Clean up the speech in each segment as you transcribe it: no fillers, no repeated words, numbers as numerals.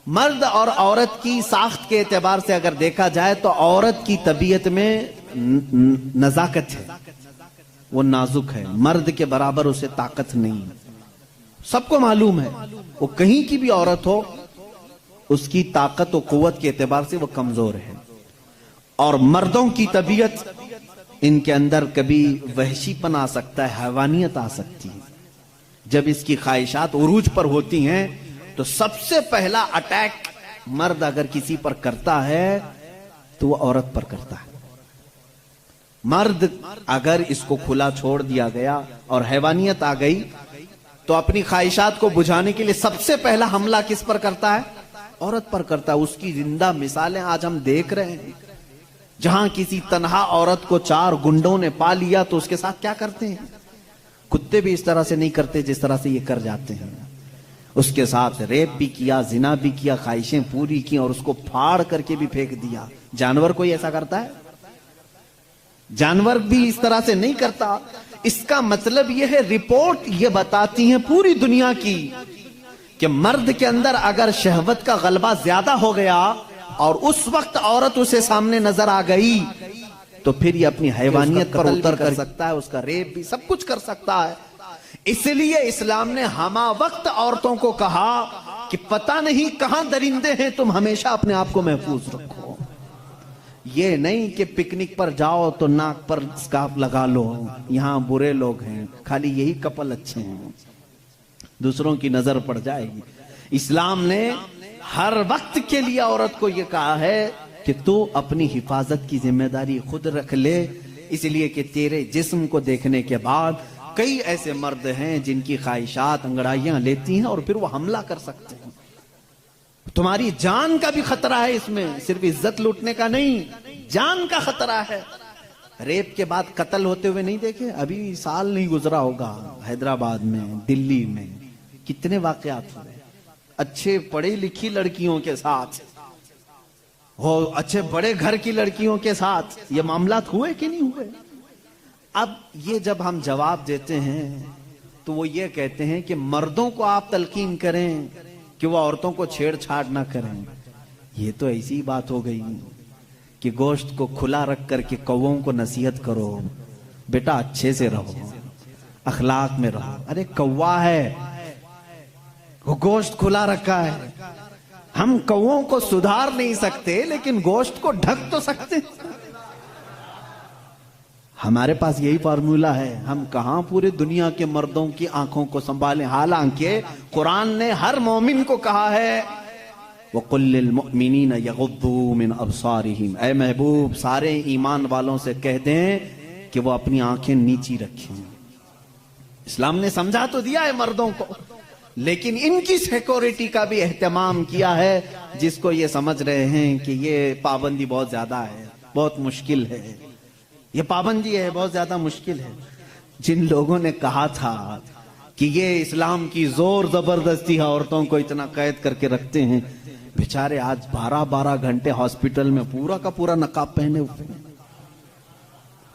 مرد اور عورت کی ساخت کے اعتبار سے اگر دیکھا جائے تو عورت کی طبیعت میں نزاکت ہے، وہ نازک ہے، مرد کے برابر اسے طاقت نہیں، سب کو معلوم ہے، وہ کہیں کی بھی عورت ہو اس کی طاقت و قوت کے اعتبار سے وہ کمزور ہے۔ اور مردوں کی طبیعت، ان کے اندر کبھی وحشی پن آ سکتا ہے، حیوانیت آ سکتی ہے۔ جب اس کی خواہشات عروج پر ہوتی ہیں تو سب سے پہلا اٹیک مرد اگر کسی پر کرتا ہے تو وہ عورت پر کرتا ہے۔ مرد اگر اس کو کھلا چھوڑ دیا گیا اور حیوانیت آ گئی تو اپنی خواہشات کو بجھانے کے لیے سب سے پہلا حملہ کس پر کرتا ہے؟ عورت پر کرتا ہے۔ اس کی زندہ مثالیں آج ہم دیکھ رہے ہیں۔ جہاں کسی تنہا عورت کو 4 گنڈوں نے پا لیا تو اس کے ساتھ کیا کرتے ہیں؟ کتے بھی اس طرح سے نہیں کرتے جس طرح سے یہ کر جاتے ہیں۔ اس کے ساتھ ریپ بھی کیا، زنا بھی کیا، خواہشیں پوری کی اور اس کو پھاڑ کر کے بھی پھینک دیا۔ جانور کوئی ایسا کرتا ہے؟ جانور بھی اس طرح سے نہیں کرتا۔ اس کا مطلب یہ ہے، رپورٹ یہ بتاتی ہیں پوری دنیا کی کہ مرد کے اندر اگر شہوت کا غلبہ زیادہ ہو گیا اور اس وقت عورت اسے سامنے نظر آ گئی تو پھر یہ اپنی حیوانیت پر اتر کر سکتا ہے، اس کا ریپ بھی سب کچھ کر سکتا ہے۔ اس لیے اسلام نے ہمہ وقت عورتوں کو کہا کہ پتہ نہیں کہاں درندے ہیں، تم ہمیشہ اپنے آپ کو محفوظ رکھو۔ یہ نہیں کہ پکنک پر جاؤ تو ناک پر اسکارف لگا لو، یہاں برے لوگ ہیں، خالی یہی کپل اچھے ہیں، دوسروں کی نظر پڑ جائے گی۔ اسلام نے ہر وقت کے لیے عورت کو یہ کہا ہے کہ تو اپنی حفاظت کی ذمہ داری خود رکھ لے، اس لیے کہ تیرے جسم کو دیکھنے کے بعد کئی ایسے مرد ہیں جن کی خواہشات انگڑائیاں لیتی ہیں اور پھر وہ حملہ کر سکتے ہیں۔ تمہاری جان کا بھی خطرہ ہے اس میں، صرف عزت لوٹنے کا نہیں، جان کا خطرہ ہے۔ ریپ کے بعد قتل ہوتے ہوئے نہیں دیکھے؟ ابھی سال نہیں گزرا ہوگا، حیدرآباد میں، دلی میں کتنے واقعات ہوئے، اچھے پڑھی لکھی لڑکیوں کے ساتھ ہو، اچھے بڑے گھر کی لڑکیوں کے ساتھ یہ معاملات ہوئے کہ نہیں ہوئے؟ اب یہ جب ہم جواب دیتے ہیں تو وہ یہ کہتے ہیں کہ مردوں کو آپ تلقین کریں کہ وہ عورتوں کو چھیڑ چھاڑ نہ کریں۔ یہ تو ایسی بات ہو گئی کہ گوشت کو کھلا رکھ کر کے کووں کو نصیحت کرو، بیٹا اچھے سے رہو، اخلاق میں رہو۔ ارے کوا ہے، وہ گوشت کھلا رکھا ہے، ہم کووں کو سدھار نہیں سکتے لیکن گوشت کو ڈھک تو سکتے ہیں۔ ہمارے پاس یہی فارمولا ہے، ہم کہاں پورے دنیا کے مردوں کی آنکھوں کو سنبھالیں، حالانکہ قرآن نے ہر مومن کو کہا ہے وَقُلْ لِلْمُؤْمِنِينَ يَغُضُّوا مِنْ أَبْصَارِهِمْ، اے محبوب سارے ایمان والوں سے کہہ دیں کہ وہ اپنی آنکھیں نیچی رکھیں۔ اسلام نے سمجھا تو دیا ہے مردوں کو، لیکن ان کی سیکورٹی کا بھی اہتمام کیا ہے، جس کو یہ سمجھ رہے ہیں کہ یہ پابندی بہت زیادہ ہے، بہت مشکل ہے، یہ پابندی ہے بہت زیادہ مشکل ہے۔ جن لوگوں نے کہا تھا کہ یہ اسلام کی زور زبردستی ہے، عورتوں کو اتنا قید کر کے رکھتے ہیں، بیچارے آج 12 گھنٹے ہاسپٹل میں پورا کا پورا نقاب پہنے ہوئے ہیں،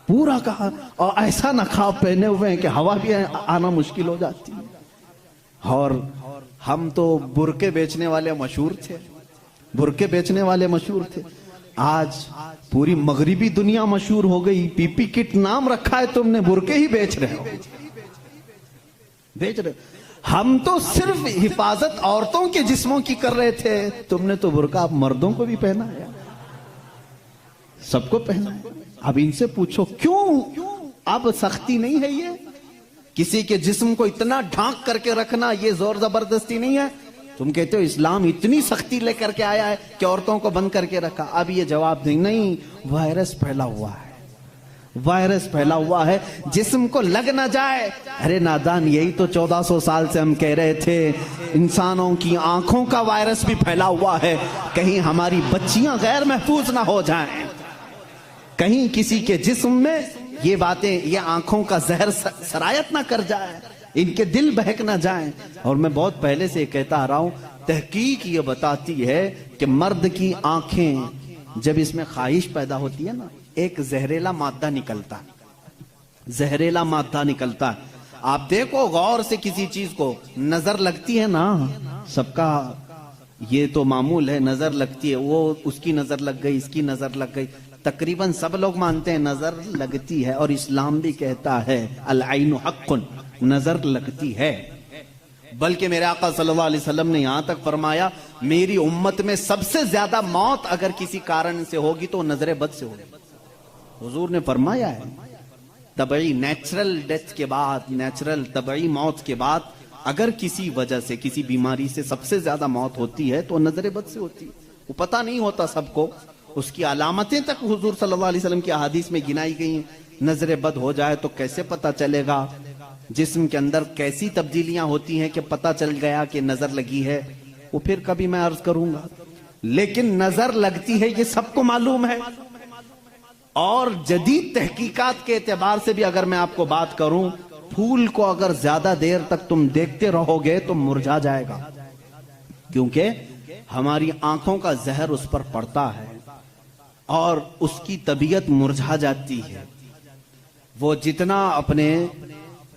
پورا کا، اور ایسا نقاب پہنے ہوئے ہیں کہ ہوا بھی آنا مشکل ہو جاتی ہے۔ اور ہم تو برقعے بیچنے والے مشہور تھے، برقعے بیچنے والے مشہور تھے، آج پوری مغربی دنیا مشہور ہو گئی۔ پی پی کٹ نام رکھا ہے تم نے، برقعے ہی بیچ رہے ہو، بیچ رہے۔ ہم تو صرف حفاظت عورتوں کے جسموں کی کر رہے تھے، تم نے تو برقعہ مردوں کو بھی پہنا ہے، سب کو پہنا ہے۔ اب ان سے پوچھو کیوں اب سختی نہیں ہے؟ یہ کسی کے جسم کو اتنا ڈھانک کر کے رکھنا یہ زور زبردستی نہیں ہے؟ تم کہتے ہو اسلام اتنی سختی لے کر کے آیا ہے کہ عورتوں کو بند کر کے رکھا۔ اب یہ جواب دیں نہیں، وائرس پھیلا ہوا ہے، وائرس پھیلا ہوا ہے، جسم کو لگ نہ جائے۔ ارے نادان، یہی تو 1400 سال سے ہم کہہ رہے تھے، انسانوں کی آنکھوں کا وائرس بھی پھیلا ہوا ہے، کہیں ہماری بچیاں غیر محفوظ نہ ہو جائیں، کہیں کسی کے جسم میں یہ باتیں، یہ آنکھوں کا زہر سرایت نہ کر جائے، ان کے دل بہک نہ جائیں۔ اور میں بہت پہلے سے کہتا آ رہا ہوں، تحقیق یہ بتاتی ہے کہ مرد کی آنکھیں جب اس میں خواہش پیدا ہوتی ہے نا، ایک زہریلا مادہ نکلتا ہے، زہریلا مادہ نکلتا ہے۔ آپ دیکھو غور سے کسی چیز کو، نظر لگتی ہے نا، سب کا یہ تو معمول ہے، نظر لگتی ہے، وہ اس کی نظر لگ گئی، اس کی نظر لگ گئی، تقریباً سب لوگ مانتے ہیں نظر لگتی ہے، اور اسلام بھی کہتا ہے العین حق، نظر لگتی ہے۔ بلکہ میرے آقا صلی اللہ علیہ وسلم نے یہاں تک فرمایا میری امت میں سب سے زیادہ موت اگر کسی کارن سے ہوگی تو نظر بد سے ہوگی۔ حضور نے فرمایا ہے طبعی نیچرل ڈیتھ کے بعد، نیچرل طبعی موت کے بعد اگر کسی وجہ سے، کسی بیماری سے سب سے زیادہ موت ہوتی ہے تو نظر بد سے ہوتی ہے۔ وہ پتہ نہیں ہوتا سب کو، اس کی علامتیں تک حضور صلی اللہ علیہ وسلم کی احادیث میں گنائی گئی ہیں۔ نظر بد ہو جائے تو کیسے پتہ چلے گا؟ جسم کے اندر کیسی تبدیلیاں ہوتی ہیں کہ پتہ چل گیا کہ نظر لگی ہے، وہ پھر کبھی میں عرض کروں گا۔ لیکن نظر لگتی ہے یہ سب کو معلوم ہے، اور جدید تحقیقات کے اعتبار سے بھی اگر میں آپ کو بات کروں، پھول کو اگر زیادہ دیر تک تم دیکھتے رہو گے تو مرجھا جائے گا، کیونکہ ہماری آنکھوں کا زہر اس پر پڑتا ہے اور اس کی طبیعت مرجھا جاتی ہے۔ وہ جتنا اپنے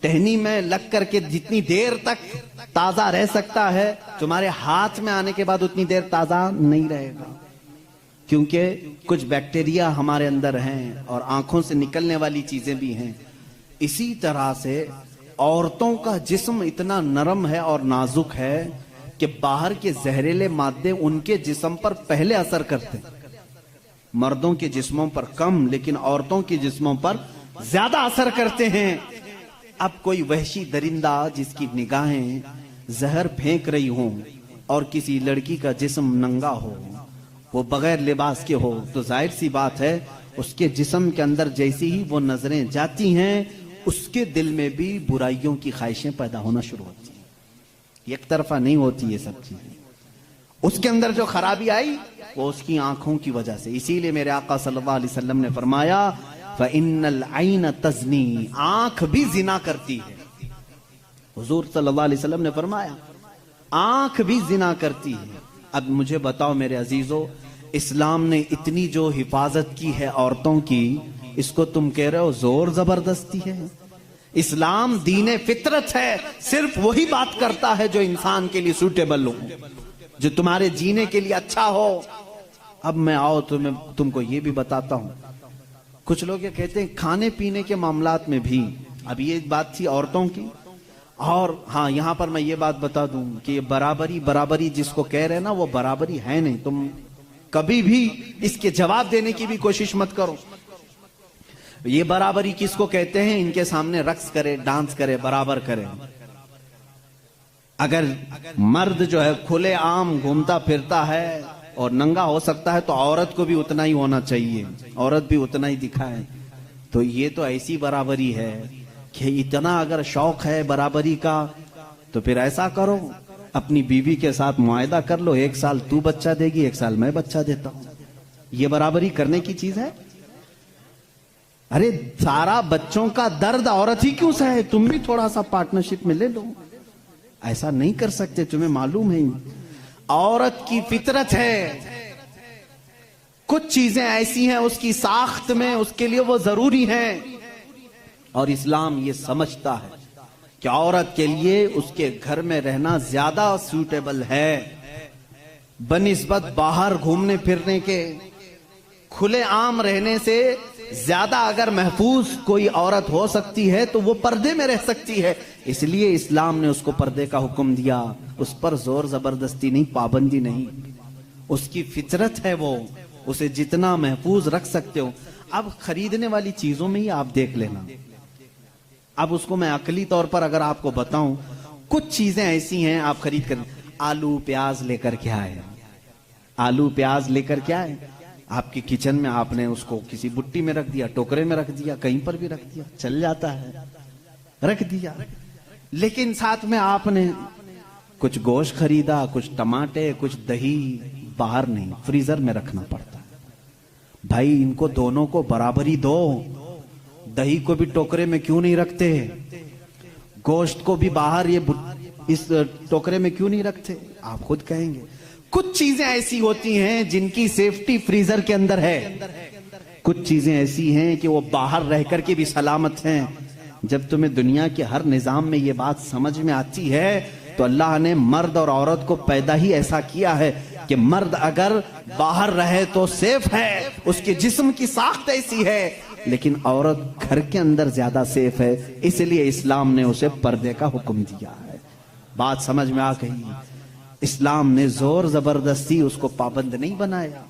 ٹہنی میں لگ کر کے جتنی دیر تک تازہ رہ سکتا ہے، تمہارے ہاتھ میں آنے کے بعد اتنی دیر تازہ نہیں رہے گا، کیونکہ کچھ بیکٹیریا ہمارے اندر ہیں اور آنکھوں سے نکلنے والی چیزیں بھی ہیں۔ اسی طرح سے عورتوں کا جسم اتنا نرم ہے اور نازک ہے کہ باہر کے زہریلے مادے ان کے جسم پر پہلے اثر کرتے ہیں، مردوں کے جسموں پر کم لیکن عورتوں کے جسموں پر زیادہ اثر کرتے ہیں۔ اب کوئی وحشی درندہ جس کی نگاہیں زہر پھینک رہی ہوں اور کسی لڑکی کا جسم ننگا ہو، وہ بغیر لباس کے ہو، تو ظاہر سی بات ہے اس کے جسم کے اندر جیسی ہی وہ نظریں جاتی ہیں، اس کے دل میں بھی برائیوں کی خواہشیں پیدا ہونا شروع ہوتی ہیں۔ ایک طرفہ نہیں ہوتی یہ سب چیزیں، اس کے اندر جو خرابی آئی وہ اس کی آنکھوں کی وجہ سے۔ اسی لیے میرے آقا صلی اللہ علیہ وسلم نے فرمایا فَإِنَّ الْعَيْنَ تَزْنِي، آنکھ بھی زنا کرتی ہے۔ حضور صلی اللہ علیہ وسلم نے فرمایا آنکھ بھی زنا کرتی ہے۔ اب مجھے بتاؤ میرے عزیزو، اسلام نے اتنی جو حفاظت کی ہے عورتوں کی، اس کو تم کہہ رہے ہو زور زبردستی ہے؟ اسلام دین فطرت ہے، صرف وہی بات کرتا ہے جو انسان کے لیے سوٹیبل ہو، جو تمہارے جینے کے لیے اچھا ہو۔ اب میں آؤ تو میں تم کو یہ بھی بتاتا ہوں، کچھ لوگ یہ کہتے ہیں کھانے پینے کے معاملات میں بھی، اب یہ بات تھی عورتوں کی، اور ہاں یہاں پر میں یہ بات بتا دوں کہ یہ برابری جس کو کہہ رہے نا وہ برابری ہے نہیں، تم کبھی بھی اس کے جواب دینے کی بھی کوشش مت کرو۔ یہ برابری کس کو کہتے ہیں؟ ان کے سامنے رقص کرے، ڈانس کرے، برابر کرے۔ اگر مرد جو ہے کھلے عام گھومتا پھرتا ہے اور ننگا ہو سکتا ہے تو عورت کو بھی اتنا ہی ہونا چاہیے، عورت بھی اتنا ہی دکھائے، تو یہ تو ایسی برابری ہے کہ اتنا اگر شوق ہے برابری کا تو پھر ایسا کرو اپنی بیوی کے ساتھ معاہدہ کر لو، 1 سال تو بچہ دے گی، 1 سال میں بچہ دیتا ہوں۔ یہ برابری کرنے کی چیز ہے؟ ارے سارا بچوں کا درد عورت ہی کیوں سہے، تم بھی تھوڑا سا پارٹنرشپ میں لے لو۔ ایسا نہیں کر سکتے، تمہیں معلوم ہے عورت کی فطرت ہے، کچھ چیزیں ایسی ہیں اس کی ساخت میں اس کے لیے وہ ضروری ہیں، اور اسلام یہ سمجھتا ہے کہ عورت کے لیے اس کے گھر میں رہنا زیادہ سوٹیبل ہے بنسبت باہر گھومنے پھرنے کے۔ کھلے عام رہنے سے زیادہ اگر محفوظ کوئی عورت ہو سکتی ہے تو وہ پردے میں رہ سکتی ہے، اس لیے اسلام نے اس کو پردے کا حکم دیا، اس پر زور زبردستی نہیں، پابندی نہیں، اس کی فطرت ہے، وہ اسے جتنا محفوظ رکھ سکتے ہو۔ اب خریدنے والی چیزوں میں ہی آپ دیکھ لینا، اب اس کو میں عقلی طور پر اگر آپ کو بتاؤں، کچھ چیزیں ایسی ہیں آپ خرید کر، آلو پیاز لے کر کے آئے، آلو پیاز لے کر کے آئے، آپ کی کچن میں آپ نے اس کو کسی بٹی میں رکھ دیا، ٹوکرے میں رکھ دیا، کہیں پر بھی رکھ دیا، چل جاتا ہے، رکھ دیا، لیکن ساتھ میں آپ نے کچھ گوشت خریدا، کچھ ٹماٹے، کچھ دہی، باہر نہیں، فریزر میں رکھنا پڑتا ہے۔ بھائی ان کو دونوں کو برابری دو، دہی کو بھی ٹوکرے میں کیوں نہیں رکھتے، گوشت کو بھی باہر یہ اس ٹوکرے میں کیوں نہیں رکھتے؟ آپ خود کہیں گے کچھ چیزیں ایسی ہوتی ہیں جن کی سیفٹی فریزر کے اندر ہے، کچھ چیزیں ایسی ہیں کہ وہ باہر رہ کر کے بھی سلامت ہیں۔ جب تمہیں دنیا کے ہر نظام میں یہ بات سمجھ میں آتی ہے تو اللہ نے مرد اور عورت کو پیدا ہی ایسا کیا ہے کہ مرد اگر باہر رہے تو سیف ہے، اس کے جسم کی ساخت ایسی ہے، لیکن عورت گھر کے اندر زیادہ سیف ہے، اس لیے اسلام نے اسے پردے کا حکم دیا ہے۔ بات سمجھ میں آ گئی؟ اسلام نے زور زبردستی اس کو پابند نہیں بنایا،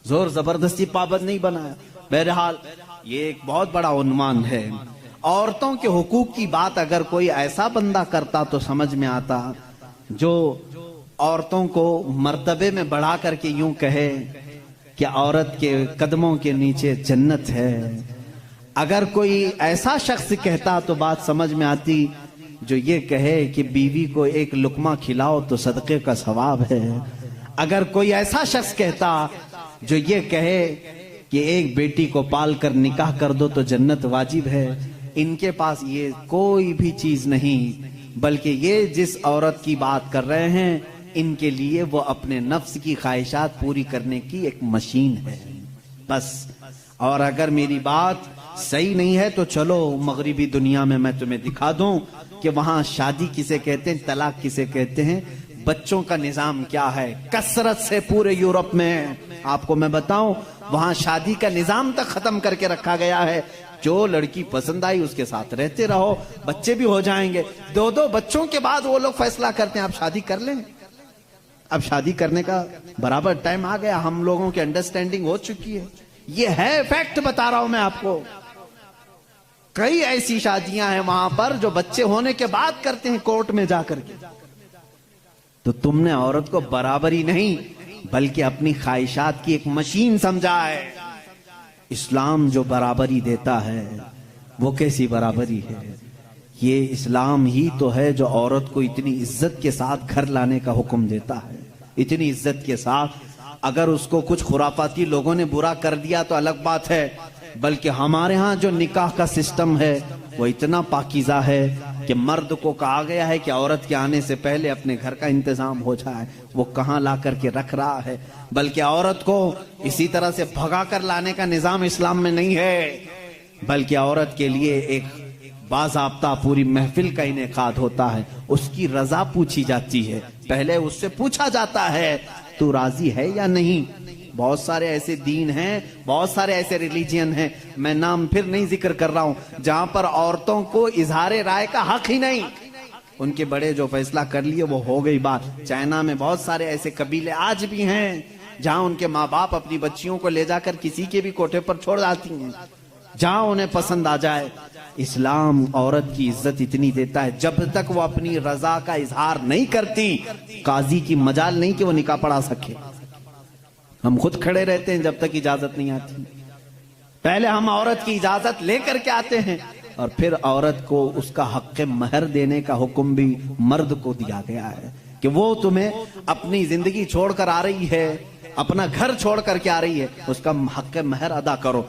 زور زبردستی پابند نہیں بنایا۔ بہرحال یہ ایک بہت بڑا عنوان ہے۔ عورتوں کے حقوق کی بات اگر کوئی ایسا بندہ کرتا تو سمجھ میں آتا جو عورتوں کو مرتبے میں بڑھا کر کے یوں کہے کہ عورت کے قدموں کے نیچے جنت ہے۔ اگر کوئی ایسا شخص کہتا تو بات سمجھ میں آتی جو یہ کہے کہ بیوی کو ایک لقمہ کھلاؤ تو صدقے کا ثواب ہے۔ اگر کوئی ایسا شخص کہتا جو یہ کہے کہ ایک بیٹی کو پال کر نکاح کر دو تو جنت واجب ہے، ان کے پاس یہ کوئی بھی چیز نہیں، بلکہ یہ جس عورت کی بات کر رہے ہیں ان کے لیے وہ اپنے نفس کی خواہشات پوری کرنے کی ایک مشین ہے بس۔ اور اگر میری بات صحیح نہیں ہے تو چلو مغربی دنیا میں تمہیں دکھا دوں کہ وہاں شادی کسے کہتے ہیں، طلاق کسے کہتے ہیں، بچوں کا نظام کیا ہے۔ کثرت سے پورے یورپ میں آپ کو میں بتاؤں، وہاں شادی کا نظام تک ختم کر کے رکھا گیا ہے۔ جو لڑکی پسند آئی اس کے ساتھ رہتے رہو، بچے بھی ہو جائیں گے۔ 2 بچوں کے بعد وہ لوگ فیصلہ کرتے ہیں اب شادی کر لیں۔ اب شادی کرنے کا برابر ٹائم آ گیا، ہم لوگوں کی انڈرسٹینڈنگ ہو چکی ہے۔ یہ ہے فیکٹ بتا رہا ہوں میں آپ کو۔ کئی ایسی شادیاں ہیں وہاں پر جو بچے ہونے کے بعد کرتے ہیں کورٹ میں جا کر کے۔ تو تم نے عورت کو برابری نہیں بلکہ اپنی خواہشات کی ایک مشین سمجھا ہے۔ اسلام جو برابری دیتا ہے وہ کیسی برابری ہے؟ یہ اسلام ہی تو ہے جو عورت کو اتنی عزت کے ساتھ گھر لانے کا حکم دیتا ہے، اتنی عزت کے ساتھ۔ اگر اس کو کچھ خرافاتی لوگوں نے برا کر دیا تو الگ بات ہے، بلکہ ہمارے ہاں جو نکاح کا سسٹم ہے وہ اتنا پاکیزہ ہے کہ مرد کو کہا گیا ہے کہ عورت کے آنے سے پہلے اپنے گھر کا انتظام ہو جائے۔ وہ کہاں لا کر کے رکھ رہا ہے، بلکہ عورت کو اسی طرح سے بھگا کر لانے کا نظام اسلام میں نہیں ہے، بلکہ عورت کے لیے ایک باضابطہ پوری محفل کا انعقاد ہوتا ہے، اس کی رضا پوچھی جاتی ہے، پہلے اس سے پوچھا جاتا ہے تو راضی ہے یا نہیں۔ بہت سارے ایسے دین ہیں، بہت سارے ایسے ریلیجین ہیں، میں نام پھر نہیں ذکر کر رہا ہوں، جہاں پر عورتوں کو اظہار رائے کا حق ہی نہیں۔ ان کے بڑے جو فیصلہ کر لیے وہ ہو گئی بات۔ چائنا میں بہت سارے ایسے قبیلے آج بھی ہیں جہاں ان کے ماں باپ اپنی بچیوں کو لے جا کر کسی کے بھی کوٹھے پر چھوڑ جاتی ہیں جہاں انہیں پسند آ جائے۔ اسلام عورت کی عزت اتنی دیتا ہے جب تک وہ اپنی رضا کا اظہار نہیں کرتی قاضی کی مجال نہیں کہ وہ نکاح پڑھا سکے۔ ہم خود کھڑے رہتے ہیں جب تک اجازت نہیں آتی، پہلے ہم عورت کی اجازت لے کر کے آتے ہیں، اور پھر عورت کو اس کا حق مہر دینے کا حکم بھی مرد کو دیا گیا ہے کہ وہ تمہیں اپنی زندگی چھوڑ کر آ رہی ہے، اپنا گھر چھوڑ کر کے آ رہی ہے، اس کا حق مہر ادا کرو۔